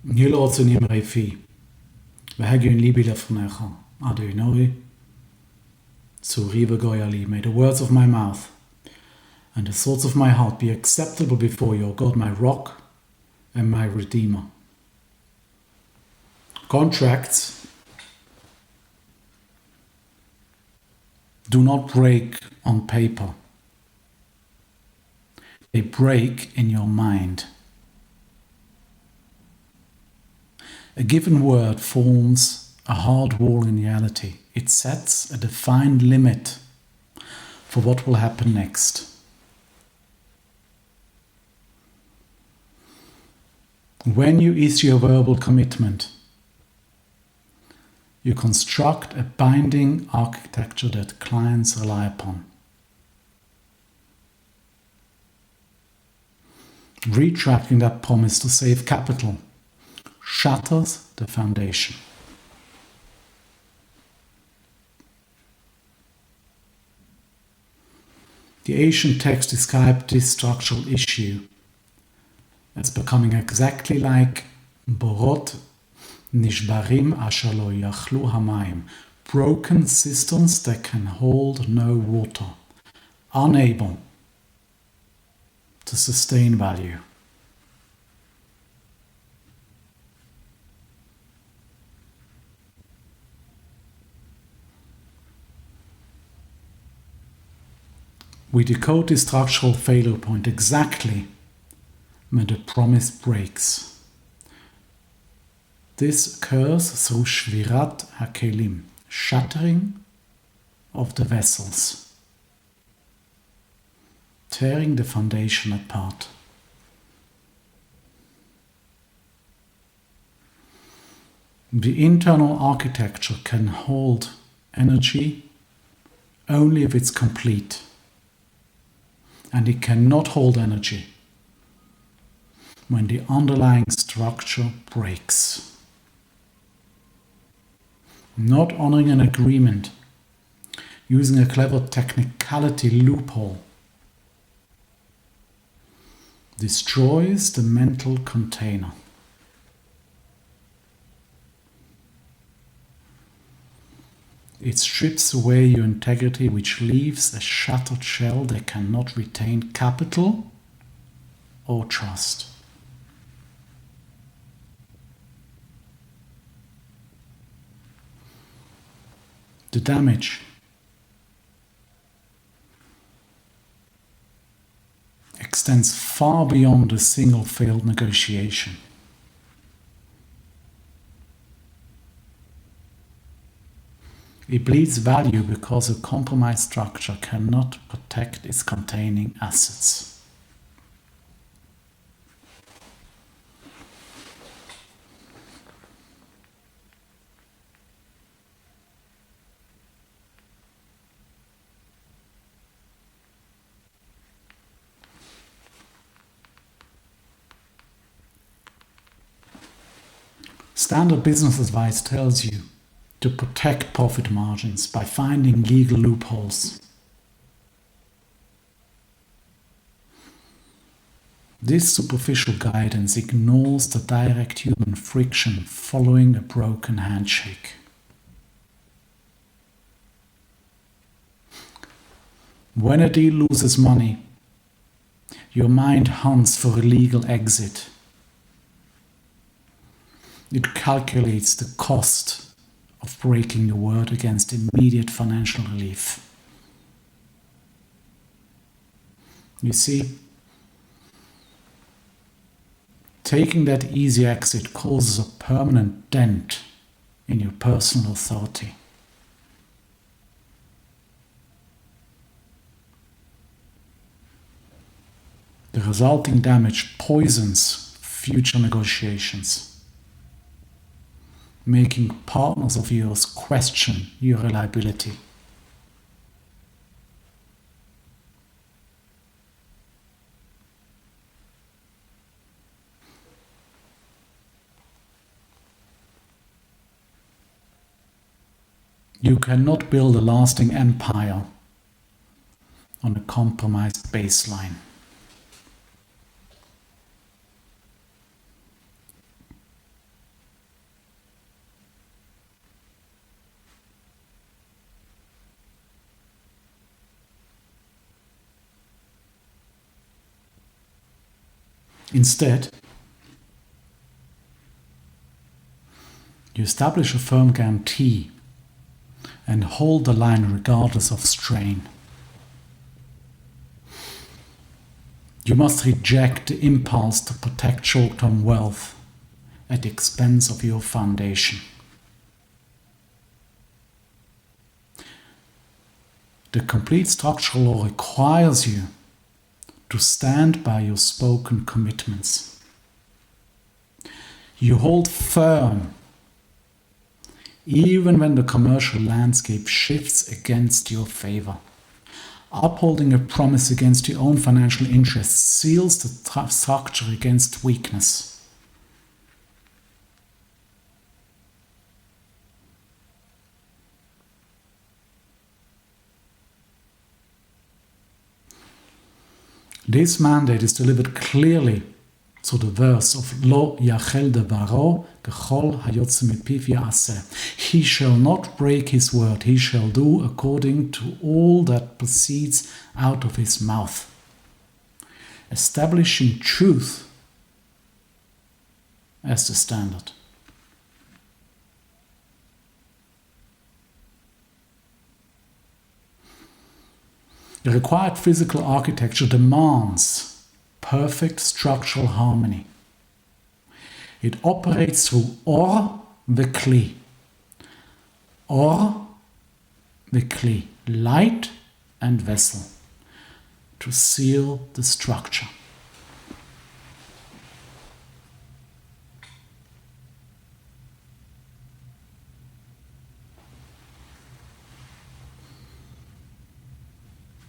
Nilo zu nimmer fi. We ha un libile vernecha. Adu nori. Zu rive goyali. May the words of my mouth and the thoughts of my heart be acceptable before you, O God, my rock and my redeemer. Contracts do not break on paper. They break in your mind. A given word forms a hard wall in reality. It sets a defined limit for what will happen next. When you issue a verbal commitment, you construct a binding architecture that clients rely upon. Retracting that promise to save capital shatters the foundation. The ancient text described this structural issue as becoming exactly like borot nishbarim asher lo yachlu hamayim, broken cisterns that can hold no water, unable to sustain value. We decode this structural failure point exactly when the promise breaks. This occurs through shvirat hakelim, shattering of the vessels, tearing the foundation apart. The internal architecture can hold energy only if it's complete, and it cannot hold energy when the underlying structure breaks. Not honoring an agreement, using a clever technicality loophole, destroys the mental container. It strips away your integrity, which leaves a shattered shell that cannot retain capital or trust. The damage extends far beyond a single failed negotiation. It bleeds value because a compromised structure cannot protect its containing assets. Standard business advice tells you to protect profit margins by finding legal loopholes. This superficial guidance ignores the direct human friction following a broken handshake. When a deal loses money, your mind hunts for a legal exit. It calculates the cost of breaking the word against immediate financial relief. You see, taking that easy exit causes a permanent dent in your personal authority. The resulting damage poisons future negotiations, making partners of yours question your reliability. You cannot build a lasting empire on a compromised baseline. Instead, you establish a firm guarantee and hold the line regardless of strain. You must reject the impulse to protect short-term wealth at the expense of your foundation. The complete structural law requires you to stand by your spoken commitments. You hold firm even when the commercial landscape shifts against your favor. Upholding a promise against your own financial interests seals the structure against weakness. This mandate is delivered clearly through the verse of Lo yachel devaro gechol hayotze mipiv ya'aseh. He shall not break his word, he shall do according to all that proceeds out of his mouth. Establishing truth as the standard. The required physical architecture demands perfect structural harmony. It operates through or the kli. Or the kli, light and vessel, to seal the structure.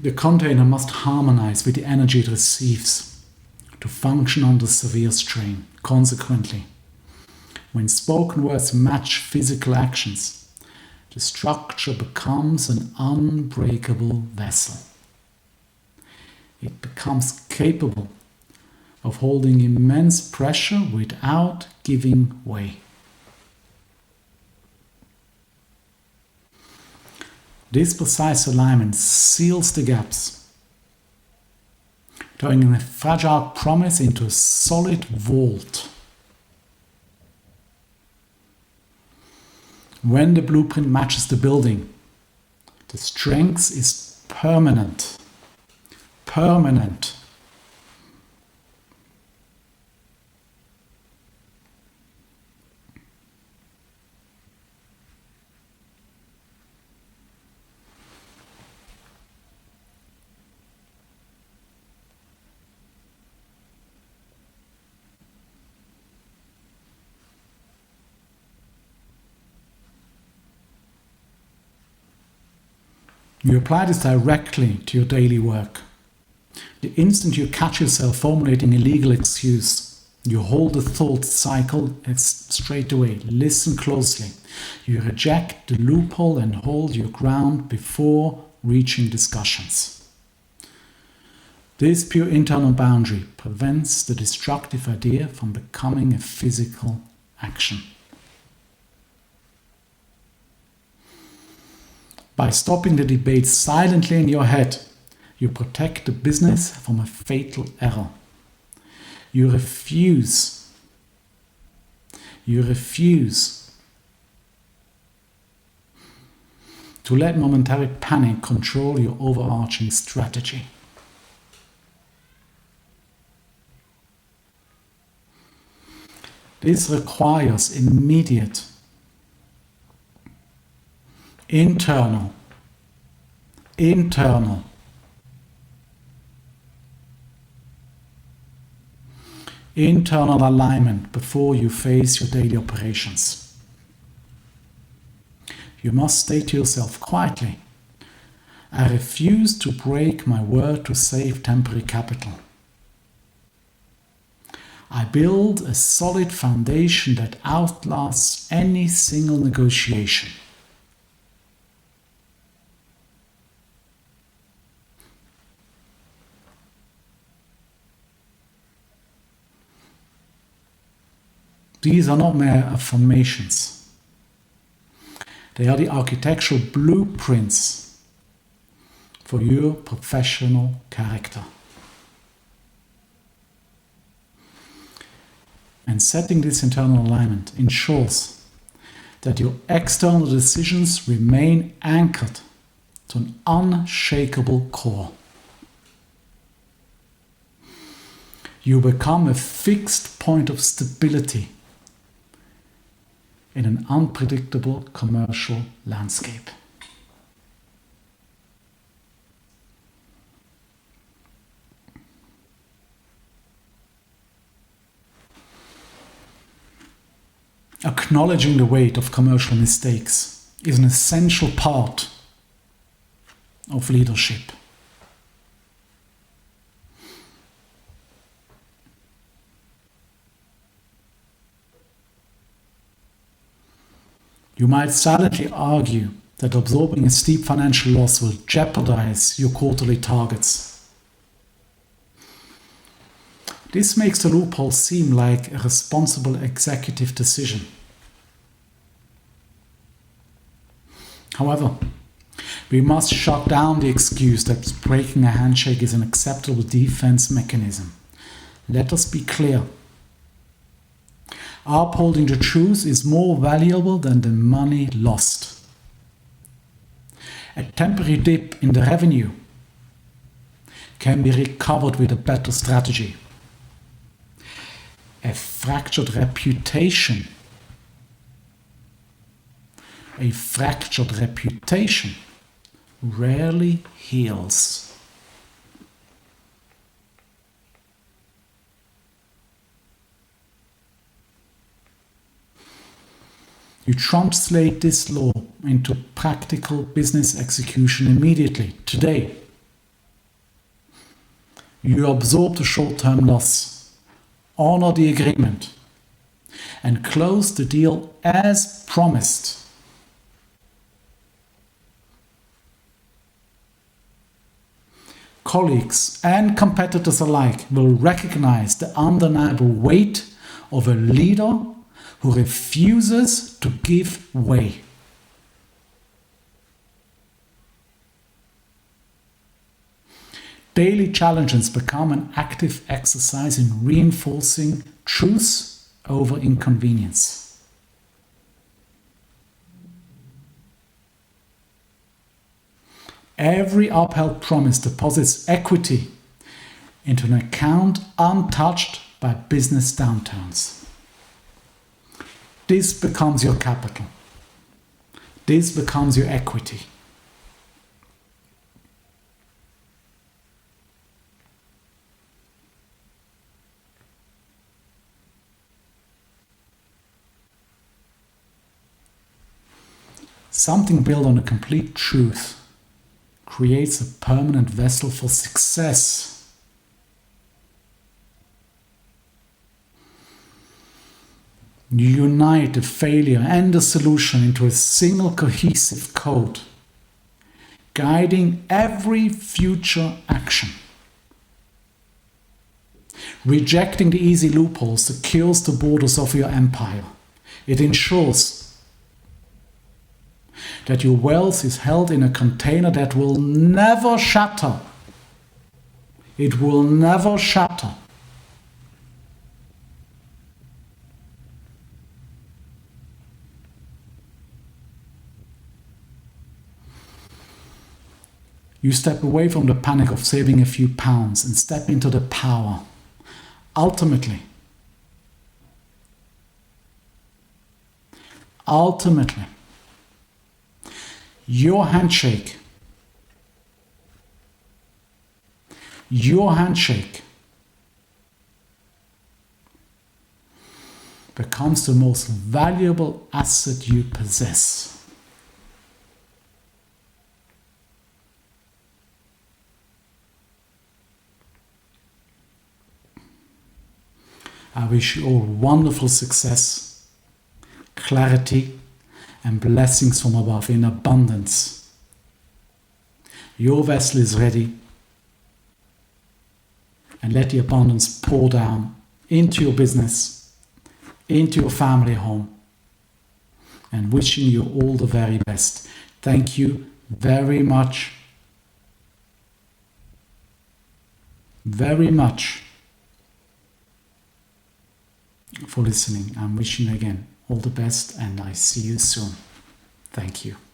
The container must harmonize with the energy it receives to function under severe strain. Consequently, when spoken words match physical actions, the structure becomes an unbreakable vessel. It becomes capable of holding immense pressure without giving way. This precise alignment seals the gaps, turning a fragile promise into a solid vault. When the blueprint matches the building, the strength is permanent. Permanent. You apply this directly to your daily work. The instant you catch yourself formulating a legal excuse, you hold the thought cycle straight away. Listen closely. You reject the loophole and hold your ground before reaching discussions. This pure internal boundary prevents the destructive idea from becoming a physical action. By stopping the debate silently in your head, you protect the business from a fatal error. You refuse to let momentary panic control your overarching strategy. This requires immediate internal alignment before you face your daily operations. You must state to yourself quietly, I refuse to break my word to save temporary capital. I build a solid foundation that outlasts any single negotiation. These are not mere affirmations. They are the architectural blueprints for your professional character. And setting this internal alignment ensures that your external decisions remain anchored to an unshakable core. You become a fixed point of stability in an unpredictable commercial landscape. Acknowledging the weight of commercial mistakes is an essential part of leadership. You might silently argue that absorbing a steep financial loss will jeopardize your quarterly targets. This makes the loophole seem like a responsible executive decision. However, we must shut down the excuse that breaking a handshake is an acceptable defense mechanism. Let us be clear. Upholding the truth is more valuable than the money lost. A temporary dip in the revenue can be recovered with a better strategy. A fractured reputation rarely heals. You translate this law into practical business execution immediately, today. You absorb the short-term loss, honor the agreement, and close the deal as promised. Colleagues and competitors alike will recognize the undeniable weight of a leader who refuses to give way. Daily challenges become an active exercise in reinforcing truth over inconvenience. Every upheld promise deposits equity into an account untouched by business downturns. This becomes your capital. This becomes your equity. Something built on a complete truth creates a permanent vessel for success. You unite the failure and the solution into a single cohesive code, guiding every future action. Rejecting the easy loopholes secures the borders of your empire. It ensures that your wealth is held in a container that will never shatter. It will never shatter. You step away from the panic of saving a few pounds and step into the power. Ultimately, your handshake becomes the most valuable asset you possess. I wish you all wonderful success, clarity, and blessings from above in abundance. Your vessel is ready, and let the abundance pour down into your business, into your family home, and wishing you all the very best. Thank you very much for listening. I'm wishing you again all the best, and I see you soon. Thank you.